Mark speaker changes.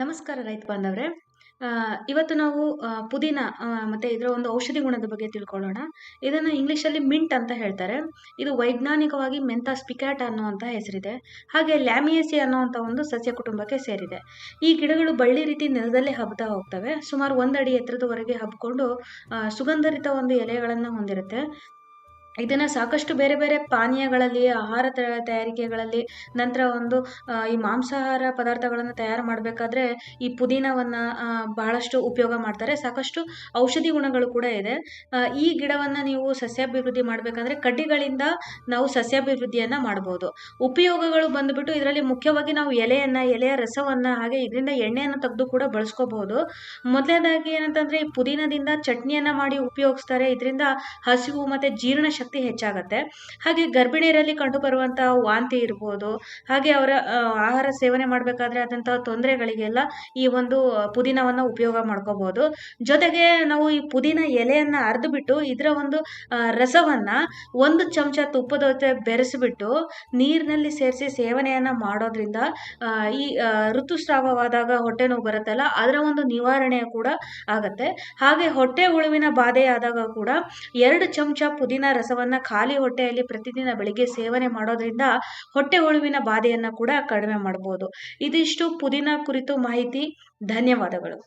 Speaker 1: ನಮಸ್ಕಾರ ರೈತ ಬಾಂಧವ್ರೆ. ಇವತ್ತು ನಾವು ಪುದೀನ ಮತ್ತೆ ಇದರ ಒಂದು ಔಷಧಿ ಗುಣದ ಬಗ್ಗೆ ತಿಳ್ಕೊಳ್ಳೋಣ. ಇದನ್ನ ಇಂಗ್ಲಿಷಲ್ಲಿ ಮಿಂಟ್ ಅಂತ ಹೇಳ್ತಾರೆ. ಇದು ವೈಜ್ಞಾನಿಕವಾಗಿ ಮೆಂಥಾಸ್ ಸ್ಪಿಕ್ಯಾಟ ಅನ್ನುವಂಥ ಹೆಸರಿದೆ. ಹಾಗೆ ಲ್ಯಾಮಿಯೇಸಿ ಅನ್ನುವಂಥ ಒಂದು ಸಸ್ಯ ಕುಟುಂಬಕ್ಕೆ ಸೇರಿದೆ. ಈ ಗಿಡಗಳು ಬಳ್ಳಿ ರೀತಿ ನೆಲದಲ್ಲೇ ಹಬ್ತಾ ಹೋಗ್ತವೆ. ಸುಮಾರು 1 ಅಡಿ ಎತ್ತರದವರೆಗೆ ಹಬ್ಕೊಂಡು ಸುಗಂಧರಿತ ಒಂದು ಎಲೆಗಳನ್ನ ಹೊಂದಿರುತ್ತೆ. ಇದನ್ನ ಸಾಕಷ್ಟು ಬೇರೆ ಬೇರೆ ಪಾನೀಯಗಳಲ್ಲಿ, ಆಹಾರ ತಯಾರಿಕೆಗಳಲ್ಲಿ, ನಂತರ ಒಂದು ಈ ಮಾಂಸಾಹಾರ ಪದಾರ್ಥಗಳನ್ನು ತಯಾರು ಮಾಡಬೇಕಾದ್ರೆ ಈ ಪುದೀನವನ್ನ ಬಹಳಷ್ಟು ಉಪಯೋಗ ಮಾಡ್ತಾರೆ. ಸಾಕಷ್ಟು ಔಷಧಿ ಗುಣಗಳು ಕೂಡ ಇದೆ. ಈ ಗಿಡವನ್ನ ನೀವು ಸಸ್ಯಾಭಿವೃದ್ಧಿ ಮಾಡಬೇಕಂದ್ರೆ ಕಡ್ಡಿಗಳಿಂದ ನಾವು ಸಸ್ಯಾಭಿವೃದ್ಧಿಯನ್ನ ಮಾಡಬಹುದು. ಉಪಯೋಗಗಳು ಬಂದ್ಬಿಟ್ಟು ಇದರಲ್ಲಿ ಮುಖ್ಯವಾಗಿ ನಾವು ಎಲೆಯ ರಸವನ್ನ, ಹಾಗೆ ಇದರಿಂದ ಎಣ್ಣೆಯನ್ನು ತೆಗೆದು ಕೂಡ ಬಳಸ್ಕೋಬಹುದು. ಮೊದಲನೇದಾಗಿ ಏನಂತಂದ್ರೆ ಈ ಪುದೀನದಿಂದ ಚಟ್ನಿಯನ್ನ ಮಾಡಿ ಉಪಯೋಗಿಸ್ತಾರೆ. ಇದರಿಂದ ಹಸಿವು ಮತ್ತೆ ಜೀರ್ಣ ಶಕ್ತಿ ಹೆಚ್ಚಾಗತ್ತೆ. ಹಾಗೆ ಗರ್ಭಿಣಿಯರಲ್ಲಿ ಕಂಡು ಬರುವಂತಹ ವಾಂತಿ ಇರ್ಬೋದು, ಹಾಗೆ ಅವರ ಆಹಾರ ಸೇವನೆ ಮಾಡಬೇಕಾದ್ರೆ ಆದಂತಹ ತೊಂದರೆಗಳಿಗೆಲ್ಲ ಈ ಒಂದು ಪುದೀನವನ್ನ ಉಪಯೋಗ ಮಾಡ್ಕೋಬಹುದು. ಜೊತೆಗೆ ನಾವು ಈ ಪುದೀನ ಎಲೆಯನ್ನ ಅರ್ದು ಬಿಟ್ಟು ಇದರ ಒಂದು ರಸವನ್ನ 1 ಚಮಚ ತುಪ್ಪದ ಜೊತೆ ಬೆರೆಸಿಬಿಟ್ಟು ನೀರಿನಲ್ಲಿ ಸೇರಿಸಿ ಸೇವನೆಯನ್ನ ಮಾಡೋದ್ರಿಂದ ಈ ಋತುಸ್ರಾವವಾದಾಗ ಹೊಟ್ಟೆ ನೋವು ಬರುತ್ತಲ್ಲ, ಅದರ ಒಂದು ನಿವಾರಣೆ ಕೂಡ ಆಗತ್ತೆ. ಹಾಗೆ ಹೊಟ್ಟೆ ಹುಳುವಿನ ಬಾಧೆ ಆದಾಗ ಕೂಡ 2 ಚಮಚ ಪುದೀನ ರಸವನ್ನ ಖಾಲಿ ಹೊಟ್ಟೆಯಲ್ಲಿ ಪ್ರತಿದಿನ ಬೆಳಿಗ್ಗೆ ಸೇವನೆ ಮಾಡೋದ್ರಿಂದ ಹೊಟ್ಟೆ ಹುಳುವಿನ ಬಾಧೆಯನ್ನ ಕೂಡ ಕಡಿಮೆ ಮಾಡಬಹುದು. ಇದಿಷ್ಟು ಪುದೀನ ಕುರಿತು ಮಾಹಿತಿ. ಧನ್ಯವಾದಗಳು.